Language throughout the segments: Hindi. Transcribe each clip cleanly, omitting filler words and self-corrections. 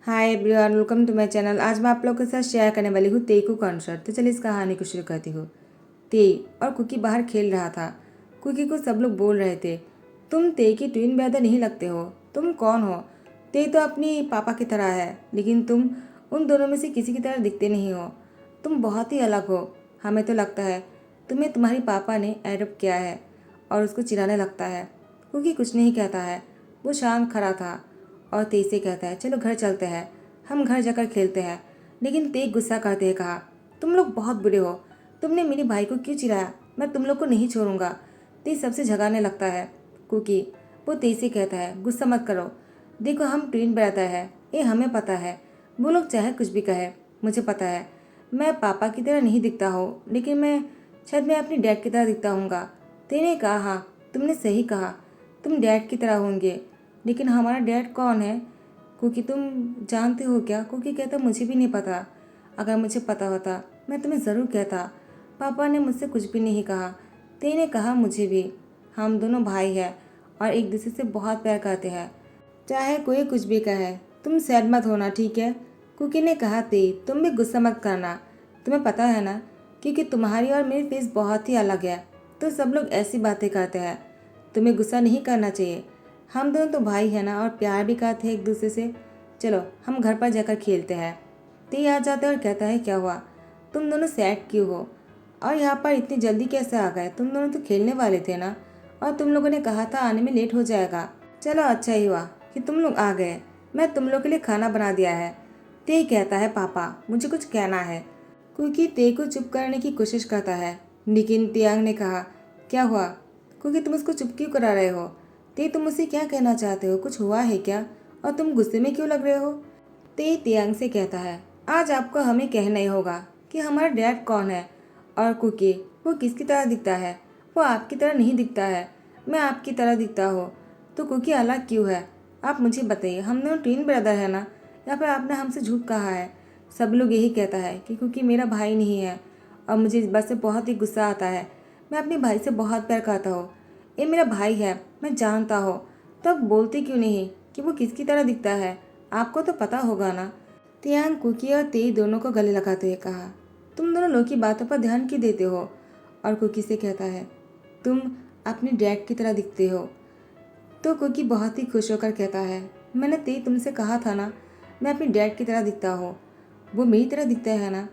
Hi everyone, welcome to my channel. आज मैं आप लोगों के साथ शेयर करने वाली हूँ तेई को कॉन्सर्ट। तो चलिए इस कहानी को शुरू करती हूँ। तेई और कुकी बाहर खेल रहा था। कुकी को सब लोग बोल रहे थे, तुम तेई की ट्विन ब्रदर नहीं लगते हो, तुम कौन हो? तेई तो अपनी पापा की तरह है, लेकिन तुम उन दोनों में से किसी की तरह दिखते नहीं हो। तुम बहुत ही अलग हो। हमें तो लगता है तुम्हें तुम्हारी पापा ने एडॉप्ट किया है। और उसको चिढ़ाने लगता है। कुकी कुछ नहीं कहता है, वो शांत खड़ा था और तेई से कहता है, चलो घर चलते हैं, हम घर जाकर खेलते हैं। लेकिन तेई गुस्सा करते हुए कहा, तुम लोग बहुत बुरे हो, तुमने मेरे भाई को क्यों चिढ़ाया? मैं तुम लोग को नहीं छोड़ूंगा। तेई सबसे झगड़ने लगता है। कुकी वो तेई से कहता है, गुस्सा मत करो, देखो हम ट्विन ब्रदर है, ये हमें पता है। वो लोग चाहे कुछ भी कहे, मुझे पता है मैं पापा की तरह नहीं दिखता हूँ, लेकिन मैं अपनी डैड की तरह दिखता हूँगा। तेई ने कहा, हाँ तुमने सही कहा, तुम डैड की तरह होंगे, लेकिन हमारा डैड कौन है? क्योंकि तुम जानते हो क्या? क्योंकि कहता मुझे भी नहीं पता, अगर मुझे पता होता मैं तुम्हें ज़रूर कहता। पापा ने मुझसे कुछ भी नहीं कहा। तेई ने कहा, मुझे भी, हम दोनों भाई हैं और एक दूसरे से बहुत प्यार करते हैं, चाहे कोई कुछ भी कहे। तुम सैड मत होना, ठीक है? कुकी ने कहा, तेई तुम भी गुस्सा मत करना, तुम्हें पता है ना, क्योंकि तुम्हारी और मेरी फेस बहुत ही अलग है, तो सब लोग ऐसी बातें करते हैं। तुम्हें गुस्सा नहीं करना चाहिए, हम दोनों तो भाई हैं ना, और प्यार भी करते हैं एक दूसरे से। चलो हम घर पर जाकर खेलते हैं। तेई आ जाता है और कहता है, क्या हुआ, तुम दोनों सैड क्यों हो और यहाँ पर इतनी जल्दी कैसे आ गए? तुम दोनों तो खेलने वाले थे ना, और तुम लोगों ने कहा था आने में लेट हो जाएगा। चलो अच्छा ही हुआ कि तुम लोग आ गए, मैं तुम लोग के लिए खाना बना दिया है। तेई कहता है, पापा मुझे कुछ कहना है। क्योंकि तेई को चुप करने की कोशिश करता है, लेकिन तियांग ने कहा, क्या हुआ? क्योंकि तुम उसको चुप क्यों करा रहे हो? तेई तुम मुझसे क्या कहना चाहते हो? कुछ हुआ है क्या? और तुम गुस्से में क्यों लग रहे हो? तेई तियांग से कहता है, आज आपको हमें कहना ही होगा कि हमारा डैड कौन है। और कुकी वो किसकी तरह दिखता है? वो आपकी तरह नहीं दिखता है, मैं आपकी तरह दिखता हूँ, तो कुकी अलग क्यों है? आप मुझे बताइए, हम दोनों ट्विन ब्रदर है ना, या फिर आपने हमसे झूठ कहा है? सब लोग यही कहता है कि क्योंकि मेरा भाई नहीं है, और मुझे इस बात से बहुत ही गुस्सा आता है। मैं अपने भाई से बहुत प्यार करता हूँ, ये मेरा भाई है, मैं जानता हूँ, तो आप बोलते क्यों नहीं कि वो किसकी तरह दिखता है? आपको तो पता होगा ना। तियांग कुकी और तेई दोनों को गले लगाते हुए कहा, तुम दोनों लोग की बातों पर ध्यान क्यों देते हो? और कुकी से कहता है, तुम अपने डैड की तरह दिखते हो। तो कुकी बहुत ही खुश होकर कहता है, मैंने तेई तुमसे कहा था ना, मैं अपनी डैड की तरह दिखता हूँ, वो मेरी तरह दिखता है ना,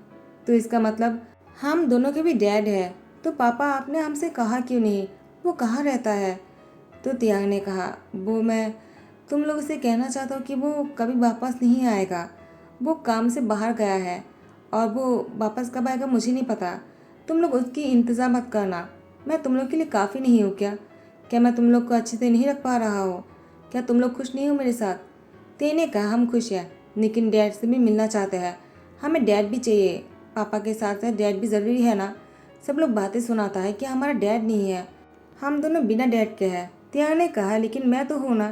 तो इसका मतलब हम दोनों के भी डैड है। तो पापा आपने हमसे कहा क्यों नहीं, वो कहाँ रहता है? तो तियांग ने कहा, वो मैं तुम लोगों से कहना चाहता हूँ कि वो कभी वापस नहीं आएगा, वो काम से बाहर गया है, और वो वापस कब आएगा मुझे नहीं पता। तुम लोग उसकी इंतज़ार मत करना, मैं तुम लोग के लिए काफ़ी नहीं हूँ क्या? क्या मैं तुम लोग को अच्छे से नहीं रख पा रहा हूँ? क्या तुम लोग खुश नहीं हो मेरे साथ? तेई ने कहा, हम खुश हैं, लेकिन डैड से भी मिलना चाहते हैं, हमें डैड भी चाहिए, पापा के साथ साथ डैड भी ज़रूरी है ना। सब लोग बातें सुनाता है कि हमारा डैड नहीं है, हम दोनों बिना डैड के हैं। तियांग ने कहा, लेकिन मैं तो हूँ ना।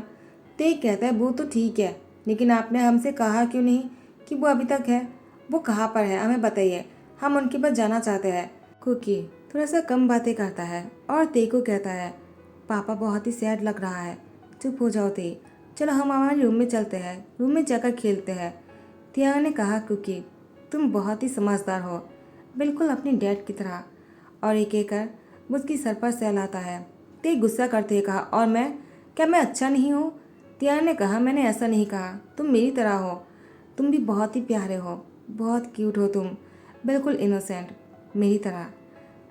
तेई कहता है, वो तो ठीक है, लेकिन आपने हमसे कहा क्यों नहीं कि वो अभी तक है? वो कहाँ पर है, हमें बताइए, हम उनके पास जाना चाहते हैं। कुकी थोड़ा सा कम बातें करता है और तेई को कहता है, पापा बहुत ही सैड लग रहा है, चुप हो जाओ तेई, चलो हम हमारे रूम में चलते हैं, रूम में जाकर खेलते हैं। तियांग ने कहा, कुकी तुम बहुत ही समझदार हो, बिल्कुल अपनी डैड की तरह। और एक एक कर वो उसकी सर पर सहलाता है। तेई गुस्सा करते हुए कहा, और मैं, क्या मैं अच्छा नहीं हूँ? तियांग ने कहा, मैंने ऐसा नहीं कहा, तुम मेरी तरह हो, तुम भी बहुत ही प्यारे हो, बहुत क्यूट हो तुम, बिल्कुल इनोसेंट, मेरी तरह।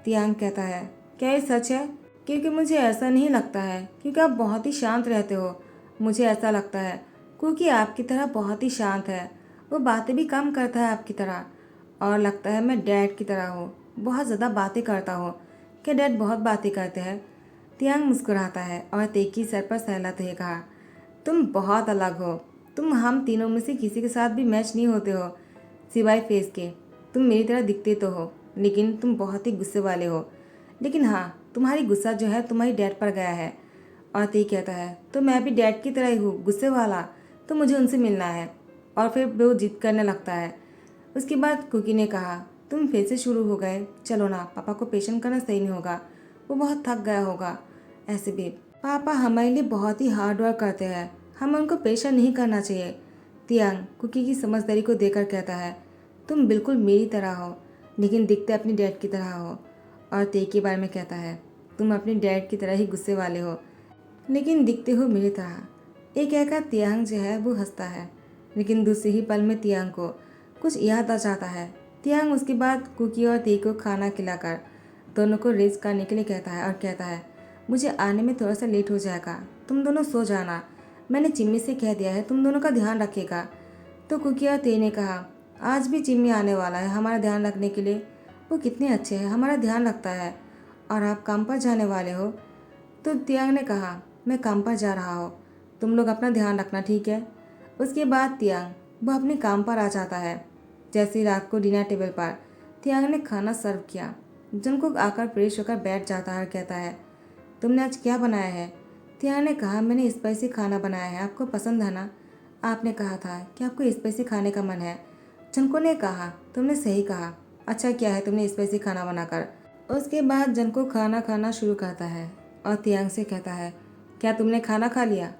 तियांग कहता है, क्या ये सच है? क्योंकि मुझे ऐसा नहीं लगता है, क्योंकि आप बहुत ही शांत रहते हो। मुझे ऐसा लगता है क्योंकि आपकी तरह बहुत ही शांत है, वो बातें भी कम करता है आपकी तरह, और लगता है मैं डैड की तरह हूँ, बहुत ज़्यादा बातें करता हूँ। क्या डैड बहुत बातें करते हैं? तियांग मुस्कुराता है और तेई की सर पर सहलाते हुए कहा, तुम बहुत अलग हो, तुम हम तीनों में से किसी के साथ भी मैच नहीं होते हो, सिवाय फेस के। तुम मेरी तरह दिखते तो हो, लेकिन तुम बहुत ही गुस्से वाले हो। लेकिन हाँ, तुम्हारी गुस्सा जो है तुम्हारी डैड पर गया है। और तेई कहता है, तो मैं भी डैड की तरह ही हूँ, गुस्से वाला, तो मुझे उनसे मिलना है। और फिर वो जिद करने लगता है। उसके बाद कुकी ने कहा, तुम फिर से शुरू हो गए, चलो ना, पापा को पेशेंट करना सही नहीं होगा, वो बहुत थक गया होगा। ऐसे भी पापा हमारे लिए बहुत ही हार्ड वर्क करते हैं, हमें उनको पेशेंट नहीं करना चाहिए। तियांग कुकी की समझदारी को देखकर कहता है, तुम बिल्कुल मेरी तरह हो, लेकिन दिखते अपनी डैड की तरह हो। और ते के बारे में कहता है, तुम अपने डैड की तरह ही गुस्से वाले हो, लेकिन दिखते हो मेरी तरह। एक कहकर तियांग जो है वो हंसता है, लेकिन दूसरे ही पल में तियांग को कुछ याद आ जाता है। तियांग उसके बाद कुकी और ते को खाना खिलाकर दोनों को रेस्ट करने के लिए कहता है और कहता है, मुझे आने में थोड़ा सा लेट हो जाएगा, तुम दोनों सो जाना। मैंने चिम्मी से कह दिया है तुम दोनों का ध्यान रखेगा। तो कुकी और ते ने कहा, आज भी चिम्मी आने वाला है हमारा ध्यान रखने के लिए। वो कितने अच्छे हैं, हमारा ध्यान रखता है। और आप काम पर जाने वाले हो? तो तियांग ने कहा, मैं काम पर जा रहा हूँ, तुम लोग अपना ध्यान रखना, ठीक है। उसके बाद तियांग वो अपने काम पर आ जाता है। जैसे ही रात को डिनर टेबल पर तियांग ने खाना सर्व किया, जंगकुक आकर फ्रेश होकर बैठ जाता है और कहता है, तुमने आज क्या बनाया है? तियांग ने कहा, मैंने स्पाइसी खाना बनाया है, आपको पसंद है ना? आपने कहा था कि आपको स्पाइसी खाने का मन है। जंको ने कहा, तुमने सही कहा, अच्छा किया है तुमने स्पाइसी खाना बनाकर। उसके बाद जंको खाना खाना शुरू करता है और तियांग से कहता है, क्या तुमने खाना खा लिया?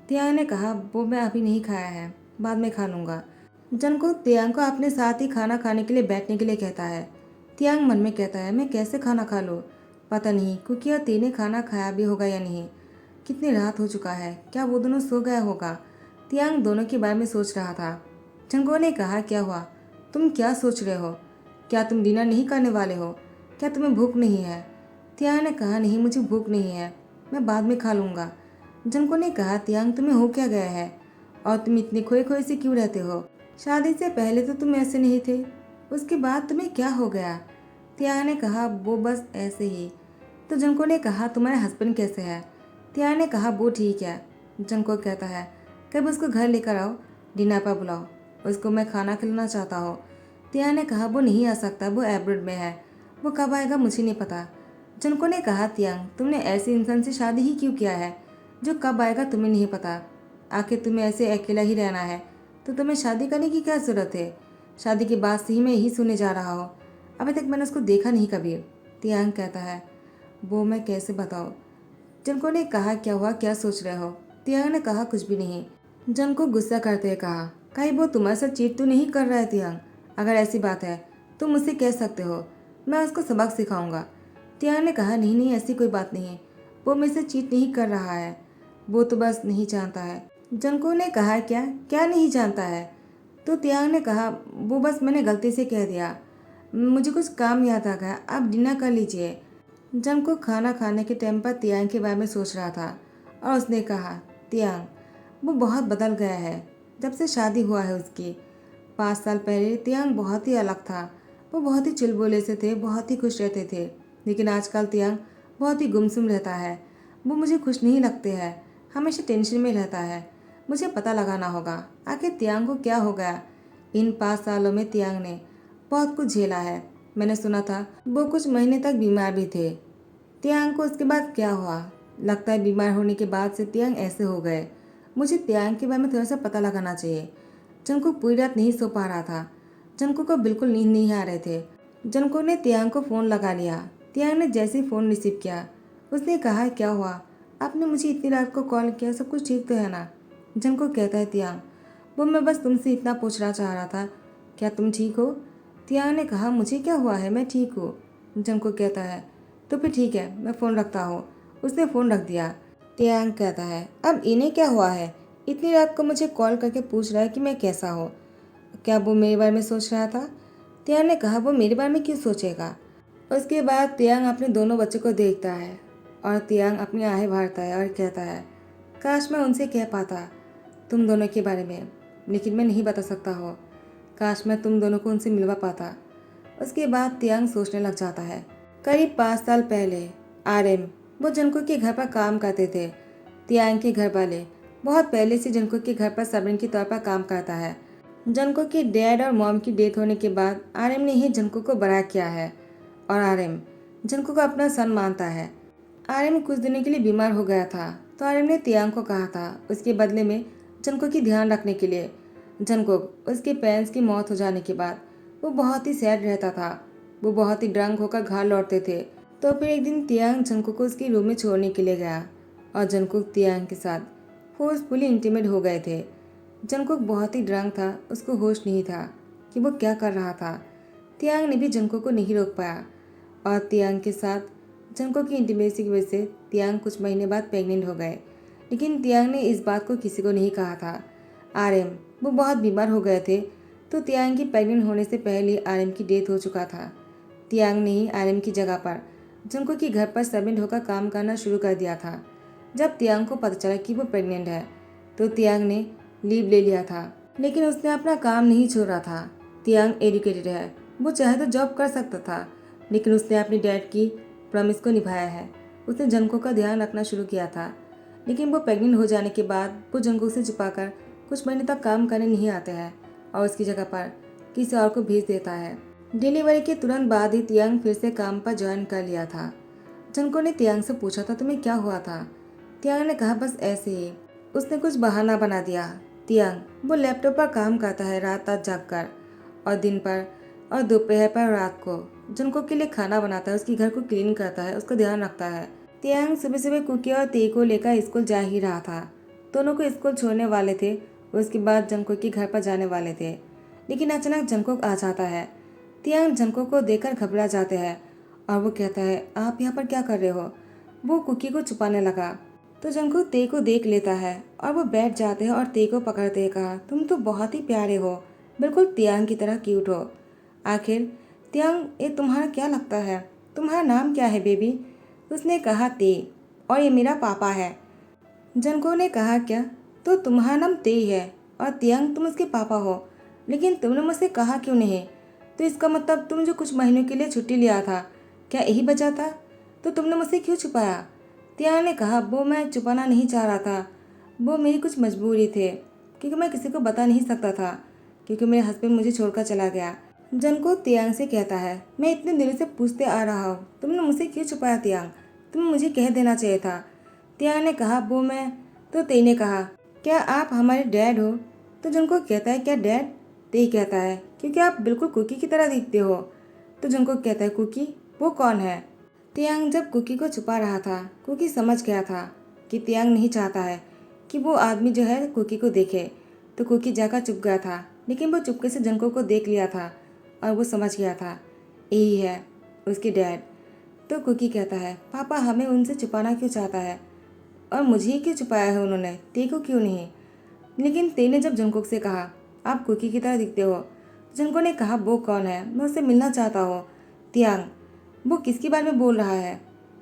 तियांग ने कहा, वो मैं अभी नहीं खाया है, बाद में खा लूँगा। जंको तियांग को अपने साथ ही खाना खाने के लिए बैठने के लिए कहता है। तियांग मन में कहता है, मैं कैसे खाना खा लूँ? पता नहीं कुकी और ते ने खाना खाया भी होगा या नहीं। कितनी रात हो चुका है, क्या वो दोनों सो गया होगा? तियांग दोनों के बारे में सोच रहा था। जंको ने कहा, क्या हुआ, तुम क्या सोच रहे हो? क्या तुम डिनर नहीं करने वाले हो? क्या तुम्हें भूख नहीं है? तियांग ने कहा, नहीं मुझे भूख नहीं है, मैं बाद में खा लूँगा। जंको ने कहा, तियांग तुम्हें हो क्या गया है और तुम इतने खोए खोए से क्यों रहते हो? शादी से पहले तो तुम ऐसे नहीं थे, उसके बाद तुम्हें क्या हो गया? तियांग ने कहा, वो बस ऐसे ही। तो जंको ने कहा, तुम्हारे हस्बैंड कैसे है? तियांग ने कहा, वो ठीक है। जंको कहता है, कब उसको घर लेकर आओ, डिनर पर बुलाओ, उसको मैं खाना खिलाना चाहता हूँ। तियांग ने कहा, वो नहीं आ सकता, वो एब्रोड में है, वो कब आएगा मुझे नहीं पता। जंको ने कहा, तियांग तुमने ऐसे इंसान से शादी ही क्यों किया है जो कब आएगा तुम्हें नहीं पता? आखिर तुम्हें ऐसे अकेला ही रहना है तो तुम्हें शादी करने की क्या ज़रूरत है? शादी के बाद से ही मैं यही सुने जा रहा हूँ, अभी तक मैंने उसको देखा नहीं कभी। तियांग कहता है, वो मैं कैसे बताऊँ? जंको ने कहा, क्या हुआ, क्या सोच रहे हो? तियांग ने कहा, कुछ भी नहीं। जंको गुस्सा करते हुए कहा, कहीं वो तुम्हारे साथ चीट तो नहीं कर रहा है तियांग? अगर ऐसी बात है तो मुझसे कह सकते हो, मैं उसको सबक सिखाऊंगा। तियांग ने कहा, नहीं नहीं ऐसी कोई बात नहीं, वो मेरे से चीट नहीं कर रहा है, वो तो बस नहीं जानता है। जंको ने कहा, क्या क्या नहीं जानता है? तो तियांग ने कहा, वो बस मैंने गलती से कह दिया, मुझे कुछ काम याद आ गया, आप डिनर कर लीजिए। जंको खाना खाने के टाइम पर तियांग के बारे में सोच रहा था और उसने कहा, तियांग वो बहुत बदल गया है जब से शादी हुआ है उसकी। 5 साल पहले तियांग बहुत ही अलग था, वो बहुत ही चुलबुले से थे, बहुत ही खुश रहते थे, लेकिन आजकल तियांग बहुत ही गुमसुम रहता है। वो मुझे खुश नहीं लगते हैं, हमेशा टेंशन में रहता है। मुझे पता लगाना होगा आखिर तियांग को क्या हो गया। इन 5 सालों में तियांग ने बहुत कुछ झेला है, मैंने सुना था वो कुछ महीने तक बीमार भी थे। तियांग को उसके बाद क्या हुआ? लगता है बीमार होने के बाद से तियांग ऐसे हो गए। मुझे तियांग के बारे में थोड़ा सा पता लगाना चाहिए। जंको पूरी रात नहीं सो पा रहा था, जंको को बिल्कुल नींद नहीं आ रहे थे। जंको ने तियांग को फ़ोन लगा लिया। तियांग ने जैसे ही फ़ोन रिसीव किया, उसने कहा, क्या हुआ, आपने मुझे इतनी रात को कॉल किया, सब कुछ ठीक तो है ना? जंको कहता है, तियांग वो मैं बस तुमसे इतना पूछना चाह रहा था, क्या तुम ठीक हो? तियांग ने कहा, मुझे क्या हुआ है, मैं ठीक हूँ। जंको कहता है, तो फिर ठीक है, मैं फ़ोन रखता हूँ। उसने फ़ोन रख दिया। तियांग कहता है, अब इन्हें क्या हुआ है, इतनी रात को मुझे कॉल करके पूछ रहा है कि मैं कैसा हूँ? क्या वो मेरे बारे में सोच रहा था? तियांग ने कहा, वो मेरे बारे में क्यों सोचेगा? उसके बाद तियांग अपने दोनों बच्चों को देखता है और तियांग अपनी आहें भरता है और कहता है, काश मैं उनसे कह पाता तुम दोनों के बारे में, लेकिन मैं नहीं बता सकता हूँ। काश मैं तुम दोनों को उनसे मिलवा पाता। उसके बाद तियांग सोचने लग जाता है। करीब 5 साल पहले आरएम वो जंको के घर पर काम करते थे। तियांग के घर वाले बहुत पहले से जंको के घर पर सर्वेंट के तौर पर काम करता है। जंको के डैड और मॉम की डेथ होने के बाद आरएम ने ही जंको को बड़ा किया है और आरएम जंको को अपना सन मानता है। आरएम कुछ दिनों के लिए बीमार हो गया था तो आरएम ने तियांग को कहा था उसके बदले में जंको की ध्यान रखने के लिए। जंको उसके पेरेंट्स की मौत हो जाने के बाद वो बहुत ही सैड रहता था। वो बहुत ही ड्रंक होकर घर लौटते थे। तो फिर एक दिन तियांग जंको को उसके रूम में छोड़ने के लिए गया और जंको तियांग के साथ फोर्सफुली इंटीमेट हो गए थे। जंगकुक बहुत ही ड्रंक था, उसको होश नहीं था कि वो क्या कर रहा था। तियांग ने भी जंगकुक को नहीं रोक पाया और तियांग के साथ जंगकुक की इंटीमेसी की वजह से तियांग कुछ महीने बाद प्रेग्नेंट हो गए। लेकिन तियांग ने इस बात को किसी को नहीं कहा था। आरएम वो बहुत बीमार हो गए थे, तो तियांग की प्रेग्नेंट होने से पहले आरएम की डेथ हो चुका था। तियांग ने ही आरएम की जगह पर जंगकुक के घर पर सर्वेंट होकर काम करना शुरू कर दिया था। जब तियांग को पता चला कि वो प्रेग्नेंट है तो तियांग ने लीव ले लिया था, लेकिन उसने अपना काम नहीं छोड़ा था। तियांग एजुकेटेड है, वो चाहे तो जॉब कर सकता था, लेकिन उसने अपनी डैड की प्रॉमिस को निभाया है। उसने जंगकुक का ध्यान रखना शुरू किया था, लेकिन वो प्रेग्नेंट हो जाने के बाद वो जंगकुक से छुपाकर कुछ महीने तक काम करने नहीं आता है और उसकी जगह पर किसी और को भेज देता है। डिलीवरी के तुरंत बाद ही तियांग फिर से काम पर ज्वाइन कर लिया था। जंगकुक ने तियांग से पूछा था तुम्हें क्या हुआ था। तियांग ने कहा बस ऐसे ही। उसने कुछ बहाना बना दिया। तियांग वो लैपटॉप पर काम करता है रात रात जाग कर, और दिन पर और दोपहर पर रात को जंगकुक के लिए खाना बनाता है, उसके घर को क्लीन करता है, उसका ध्यान रखता है। तियांग सुबह सुबह कुकी और ते को लेकर स्कूल जा ही रहा था। दोनों को स्कूल छोड़ने वाले थे, उसके बाद जंगकुक के घर पर जाने वाले थे, लेकिन अचानक जंगकुक आ जाता है। तियांग जंगकुक को देखकर घबरा जाते हैं और वो कहता है आप यहाँ पर क्या कर रहे हो। वो कुकी को छुपाने लगा तो जंगकुक ते को देख लेता है और वो बैठ जाते हैं और ते को पकड़ते हैं। कहा तुम तो बहुत ही प्यारे हो, बिल्कुल तियांग की तरह क्यूट हो। आखिर तियांग ये तुम्हारा क्या लगता है, तुम्हारा नाम क्या है बेबी। उसने कहा ते, और ये मेरा पापा है। जंगकुक ने कहा क्या, तो तुम्हारा नाम ते है और तियांग तुम उसके पापा हो, लेकिन तुमने मुझसे कहा क्यों नहीं। तो इसका मतलब तुम जो कुछ महीनों के लिए छुट्टी लिया था, क्या यही वजह था। तो तुमने मुझसे क्यों छुपाया। तियांग ने कहा वो मैं छुपाना नहीं चाह रहा था, वो मेरी कुछ मजबूरी थे, क्योंकि मैं किसी को बता नहीं सकता था, क्योंकि मेरे हस्बैंड मुझे छोड़कर चला गया। जंगकुक तियांग से कहता है मैं इतने दिनों से पूछते आ रहा हूँ, तुमने मुझसे क्यों छुपाया तियांग, तुम्हें मुझे कह देना चाहिए था। तियांग ने कहा वो मैं। तो ते ने कहा क्या आप हमारे डैड हो। तो जंगकुक कहता है क्या डैड। ते कहता है क्योंकि आप बिल्कुल कुकी की तरह दिखते हो। तो जंगकुक कहता है कुकी, वो कौन है। तियांग जब कुकी को छुपा रहा था, कुकी समझ गया था कि तियांग नहीं चाहता है कि वो आदमी जो है कुकी को देखे, तो कुकी जाकर चुप गया था, लेकिन वो चुपके से जंगकुक को देख लिया था और वो समझ गया था यही है उसके डैड। तो कुकी कहता है पापा हमें उनसे छुपाना क्यों चाहता है, और मुझे ही क्यों छुपाया है उन्होंने, ते को क्यों नहीं। लेकिन ते ने जब जंगकुक से कहा आप कुकी की तरह दिखते हो, जंगकुक ने कहा वो कौन है, मैं उससे मिलना चाहता हूँ। तियांग वो किसके बारे में बोल रहा है।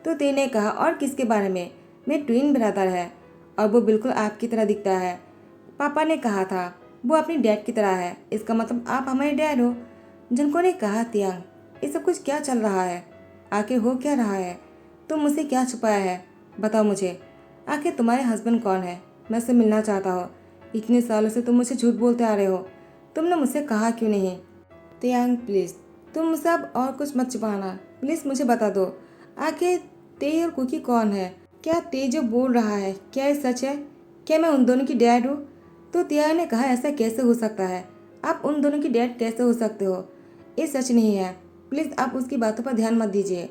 तो ते ने कहा और किसके बारे में, मेरे ट्विन ब्रदर है और वो बिल्कुल आपकी तरह दिखता है। पापा ने कहा था वो अपनी डैड की तरह है, इसका मतलब आप हमारे डैड हो। जंगकुक ने कहा तियांग ये सब कुछ क्या चल रहा है, आखिर हो क्या रहा है, तुम मुझसे क्या छुपाया है, बताओ मुझे। आखिर तुम्हारे हस्बैंड कौन है, मैं उससे मिलना चाहता हूँ। इतने सालों से तुम मुझसे झूठ बोलते आ रहे हो, तुमने मुझसे कहा क्यों नहीं। तियांग प्लीज़ तुम मुझसे अब और कुछ मत छुपाना, प्लीज़ मुझे बता दो आखिर ते और कुकी कौन है। क्या ते जो बोल रहा है क्या ये सच है, क्या मैं उन दोनों की डैड हूँ। तो तियांग ने कहा ऐसा कैसे हो सकता है, आप उन दोनों की डैड कैसे हो सकते हो, ये सच नहीं है, प्लीज़ आप उसकी बातों पर ध्यान मत दीजिए।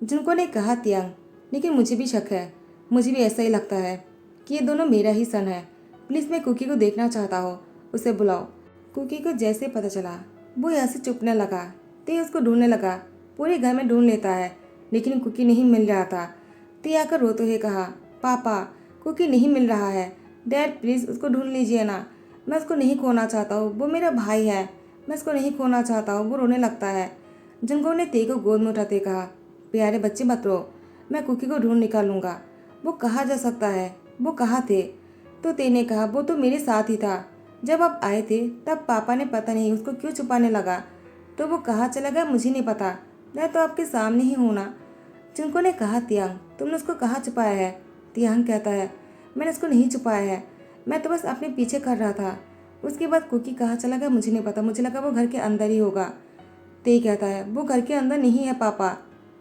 जिनको ने कहा तियांग लेकिन मुझे भी शक है, मुझे भी ऐसा ही लगता है कि ये दोनों मेरा ही सन है, प्लीज़ मैं कुकी को देखना चाहता हूँ, उसे बुलाओ। कुकी को जैसे पता चला वो यहाँ से चुपने लगा। ते उसको ढूंढने लगा, पूरे घर में ढूंढ लेता है, लेकिन कुकी नहीं मिल रहा था। ते आकर रोते हुए कहा पापा कुकी नहीं मिल रहा है, डैड प्लीज़ उसको ढूंढ लीजिए ना, मैं उसको नहीं खोना चाहता हूँ, वो मेरा भाई है, मैं उसको नहीं खोना चाहता हूँ। वो रोने लगता है। जंगकुक ने ते को गोद में उठाते कहा प्यारे बच्चे मत रो, मैं कुकी को ढूंढ निकालूंगा, वो कहाँ जा सकता है, वो कहाँ थे। तो ते ने कहा वो तो मेरे साथ ही था, जब आप आए थे तब पापा ने पता नहीं उसको क्यों छुपाने लगा, तो वो कहाँ चला गया मुझे नहीं पता, मैं तो आपके सामने ही हूँ ना। जिनको ने कहा तियांग तुमने उसको कहाँ छुपाया है। तियांग कहता है मैंने उसको नहीं छुपाया है, मैं तो बस अपने पीछे कर रहा था। उसके बाद कुकी कहाँ चला गया मुझे नहीं पता, मुझे लगा वो घर के अंदर ही होगा। ते कहता है वो घर के अंदर नहीं है पापा।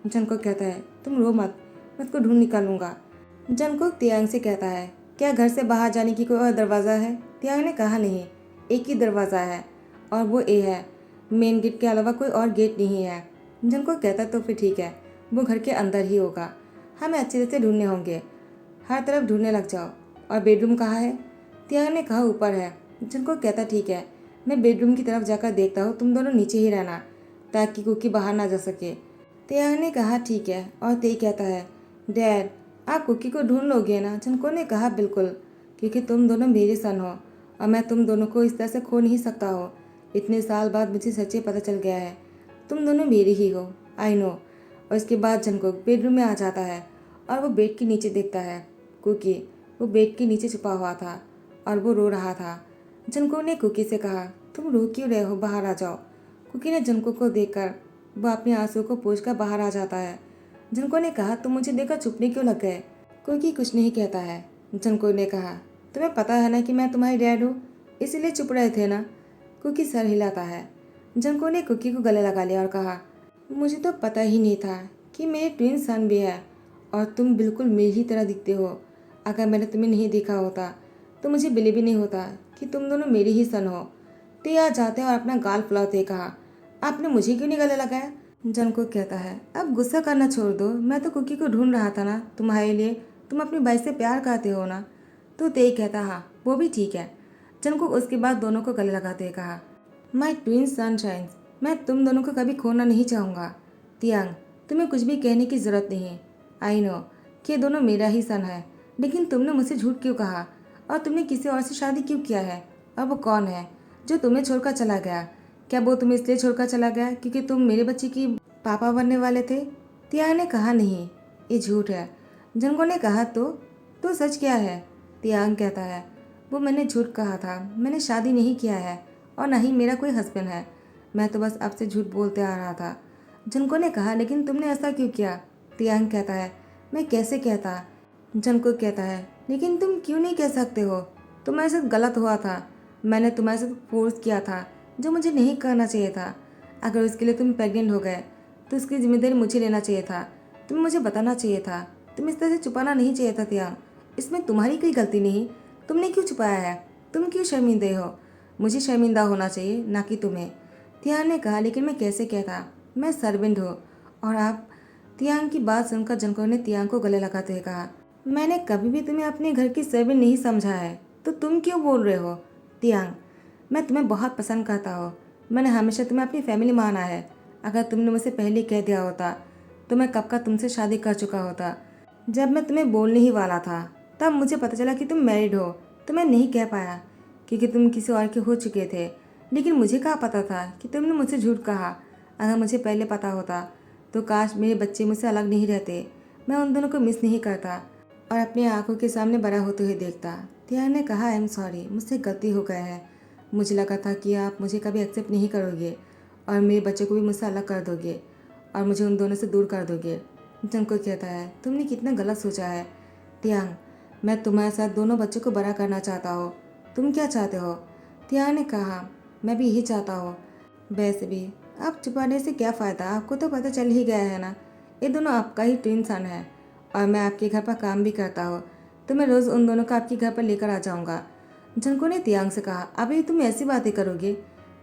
जंगकुक कहता है तुम रो मत, मैं उसको ढूंढ निकालूंगा। जंगकुक तियांग से कहता है क्या घर से बाहर जाने की कोई और दरवाज़ा है। तियांग ने कहा नहीं, एक ही दरवाज़ा है और वो ए है, मेन गेट के अलावा कोई और गेट नहीं है। जंगकुक कहता तो फिर ठीक है, वो घर के अंदर ही होगा, हमें अच्छे से ढूंढने होंगे, हर तरफ ढूंढने लग जाओ। और बेडरूम कहाँ है। तियांग ने कहा ऊपर है। जंगकुक कहता ठीक है, मैं बेडरूम की तरफ जाकर देखता हूँ, तुम दोनों नीचे ही रहना ताकि कुकी बाहर ना जा सके। तियांग ने कहा ठीक है, और तेई कहता है डैड आप कुकी को ढूंढ लोगे ना। जंगकुक ने कहा बिल्कुल, क्योंकि तुम दोनों मेरे सन हो और मैं तुम दोनों को इस तरह से खो नहीं सकता हो। इतने साल बाद मुझे सच्चे पता चल गया है, तुम दोनों मेरी ही हो, आई नो। और इसके बाद जंगकुक बेडरूम में आ जाता है और वो बेड के नीचे देखता है कुकी। वो बेड के नीचे छुपा हुआ था और वो रो रहा था। जंगकुक ने कुकी से कहा तुम रो क्यों रहे हो, बाहर आ जाओ। कुकी ने जंगकुक को देखकर वह अपने आंसू को पोंछकर बाहर आ जाता है। जंगकुक ने कहा तुम मुझे देखकर चुपने क्यों लग गए। कुकी कुछ नहीं कहता है। जंगकुक ने कहा तुम्हें पता है ना कि मैं तुम्हारी डैड हूँ, इसीलिए चुप रहे थे ना। कुकी सर हिलाता है। जंगकुक ने कुकी को गले लगा लिया और कहा मुझे तो पता ही नहीं था कि मेरे ट्विन सन भी है और तुम बिल्कुल मेरी ही तरह दिखते हो। अगर मैंने तुम्हें नहीं देखा होता तो मुझे बिलीव भी नहीं होता कि तुम दोनों मेरी ही सन हो। ते आ जाते और अपना गाल फुलाते कहा आपने मुझे क्यों नहीं गले लगाया। जंगकुक कहता है अब गुस्सा करना छोड़ दो, मैं तो कुकी को ढूंढ रहा था ना तुम्हारे लिए, तुम अपनी भाई से प्यार करते हो ना। तो ते कहता हाँ वो भी ठीक है। जंगकुक उसके बाद दोनों को गले लगाते कहा माई ट्विन सनशाइन्स, मैं तुम दोनों को कभी खोना नहीं चाहूँगा। तियांग तुम्हें कुछ भी कहने की ज़रूरत नहीं, आई नो कि ये दोनों मेरा ही सन है, लेकिन तुमने मुझसे झूठ क्यों कहा और तुमने किसी और से शादी क्यों किया है। और वो कौन है जो तुम्हें छोड़कर चला गया। क्या वो तुम्हें इसलिए छोड़कर चला गया क्योंकि तुम मेरे बच्चे की पापा बनने वाले थे। तियांग ने कहा नहीं ये झूठ है। जंगो ने कहा तो सच क्या है। तियांग कहता है वो मैंने झूठ कहा था, मैंने शादी नहीं किया है और न ही मेरा कोई हस्बैंड है, मैं तो बस आपसे झूठ बोलते आ रहा था। जंको ने कहा लेकिन तुमने ऐसा क्यों किया। तियांग कहता है मैं कैसे कहता। जंको कहता है लेकिन तुम क्यों नहीं कह सकते हो, तुम्हारे साथ गलत हुआ था, मैंने तुम्हारे साथ फोर्स किया था जो मुझे नहीं करना चाहिए था। अगर उसके लिए तुम प्रेग्नेंट हो गए तो उसकी जिम्मेदारी मुझे लेना चाहिए था, तुम्हें मुझे बताना चाहिए था, तुम इस तरह से छुपाना नहीं चाहिए था। तियांग इसमें तुम्हारी कोई गलती नहीं, तुमने क्यों छुपाया है, तुम क्यों शर्मिंदे हो। मुझे शर्मिंदा होना चाहिए ना कि तुम्हें। तियांग ने कहा लेकिन मैं कैसे कहता, मैं सर्वेंट हूँ। और आप। तियांग की बात सुनकर जंको ने तियांग को गले लगाते हुए कहा मैंने कभी भी तुम्हें अपने घर की सर्वेंट नहीं समझा है, तो तुम क्यों बोल रहे हो। तियांग मैं तुम्हें बहुत पसंद करता हूँ, मैंने हमेशा तुम्हें अपनी फैमिली माना है। अगर तुमने मुझे पहले कह दिया होता तो मैं कब का तुमसे शादी कर चुका होता। जब मैं तुम्हें बोलने ही वाला था तब मुझे पता चला कि तुम मैरिड हो, तो मैं नहीं कह पाया क्योंकि तुम किसी और के हो चुके थे। लेकिन मुझे क्या पता था कि तुमने मुझसे झूठ कहा। अगर मुझे पहले पता होता तो काश मेरे बच्चे मुझसे अलग नहीं रहते, मैं उन दोनों को मिस नहीं करता और अपनी आंखों के सामने बड़ा होते हुए देखता। तियांग ने कहा आई एम सॉरी, मुझसे गलती हो गया है, मुझे लगा था कि आप मुझे कभी एक्सेप्ट नहीं करोगे और मेरे बच्चे को भी मुझसे अलग कर दोगे और मुझे उन दोनों से दूर कर दोगे। जंको कहता है तुमने कितना गलत सोचा है। तियांग मैं तुम्हारे साथ दोनों बच्चों को बड़ा करना चाहता हूँ, तुम क्या चाहते हो। तियांग ने कहा मैं भी यही चाहता हूँ। वैसे भी आप छुपाने से क्या फ़ायदा, आपको तो पता चल ही गया है ना, ये दोनों आपका ही ट्विन सन है और मैं आपके घर पर काम भी करता हूँ, तो मैं रोज़ उन दोनों को आपके घर पर लेकर आ जाऊँगा। जंको ने तियांग से कहा अभी तुम ऐसी बातें करोगे।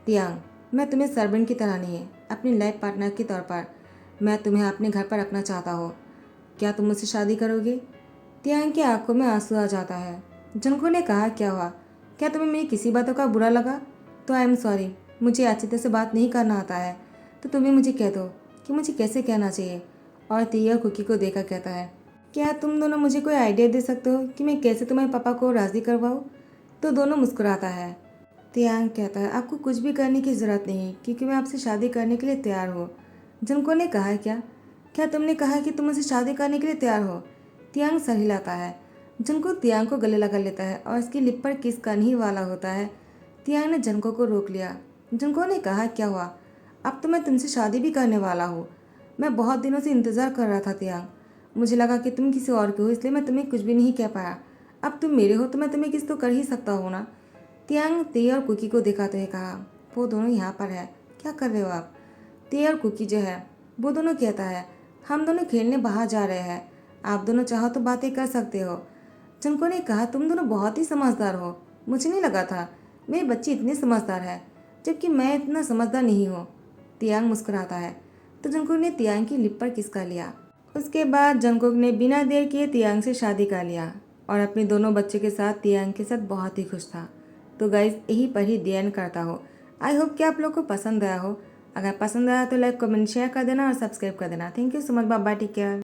तियांग मैं तुम्हें सर्वेंट की तरह नहीं, अपनी लाइफ पार्टनर के तौर पर मैं तुम्हें अपने घर पर रखना चाहता हूँ, क्या तुम मुझसे शादी करोगे। तियांग की आंखों में आंसू आ जाता है। जंको ने कहा क्या हुआ, क्या तुम्हें मेरी किसी बातों का बुरा लगा। तो आई एम सॉरी, मुझे अच्छी तरह से बात नहीं करना आता है, तो तुम्हें मुझे कह दो कि मुझे कैसे कहना चाहिए। और तिया कुकी को देखा कहता है क्या तुम दोनों मुझे कोई आइडिया दे सकते हो कि मैं कैसे तुम्हारे पापा को राज़ी करवाऊँ। तो दोनों मुस्कुराता है। तियांग कहता है आपको कुछ भी करने की ज़रूरत नहीं क्योंकि मैं आपसे शादी करने के लिए तैयार हूँ। जंको ने कहा क्या, क्या तुमने कहा कि तुम मुझसे शादी करने के लिए तैयार हो। तियांग सर हिलाता है। जंको तियांग को गले लगा लेता है और उसकी लिप पर किस करने ही वाला होता है। तियांग ने जंको को रोक लिया। जंको ने कहा क्या हुआ, अब तो मैं तुमसे शादी भी करने वाला हूँ, मैं बहुत दिनों से इंतज़ार कर रहा था तियांग, मुझे लगा कि तुम किसी और के हो इसलिए मैं तुम्हें कुछ भी नहीं कह पाया, अब तुम मेरे हो तो मैं तुम्हें किस तो कर ही सकता हूँ ना। तियांग ते और कुकी को दिखाते हुए कहा वो दोनों यहाँ पर है, क्या कर रहे हो आप। ते और कुकी जो है वो दोनों कहता है हम दोनों खेलने बाहर जा रहे हैं, आप दोनों चाहो तो बातें कर सकते हो। जंको ने कहा तुम दोनों बहुत ही समझदार हो, मुझे नहीं लगा था मेरे बच्चे इतने समझदार है जबकि मैं इतना समझदार नहीं हूँ। तियांग मुस्कुराता है तो जंकुक ने तियांग की लिप पर किस कर लिया। उसके बाद जंकुक ने बिना देर किए तियांग से शादी कर लिया और अपने दोनों बच्चों के साथ तियांग के साथ बहुत ही खुश था। तो गाइस यहीं पर ही दी एंड करता हो। आई होप कि आप लोग को पसंद आया हो। अगर पसंद आया तो लाइक कमेंट शेयर कर देना और सब्सक्राइब कर देना। Thank you so much, bye bye, take care.